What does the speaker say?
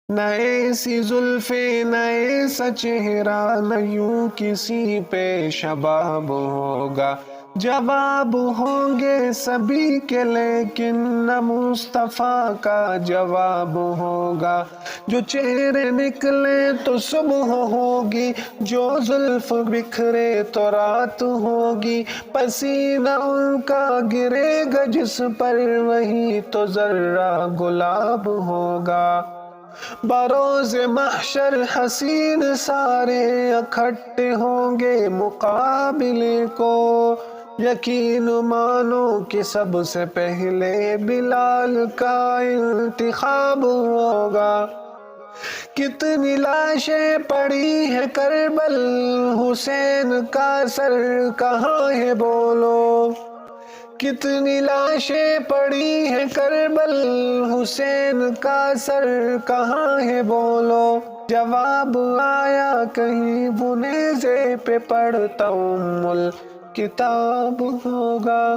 نئے سی زلفیں نئے سا چہرہ، نہ یوں کسی پہ شباب ہوگا۔ جواب ہوں گے سبھی کے لیکن نہ مصطفیٰ کا جواب ہوگا۔ جو چہرے نکلے تو صبح ہوگی، جو زلف بکھرے تو رات ہوگی۔ پسینہ ان کا گرے گا جس پر، وہی تو ذرہ گلاب ہوگا۔ بروز محشر حسین سارے اکھٹے ہوں گے مقابلے کو۔ یقین مانو کہ سب سے پہلے بلال کا انتخاب ہوگا۔ کتنی لاشیں پڑی ہیں کربل، حسین کا سر کہاں ہے بولو۔ کتنی لاشیں پڑی ہیں کربل، حسین کا سر کہاں ہے بولو۔ جواب آیا کہیں وہ نیزے پہ پڑھتا ام الکتاب ہوگا۔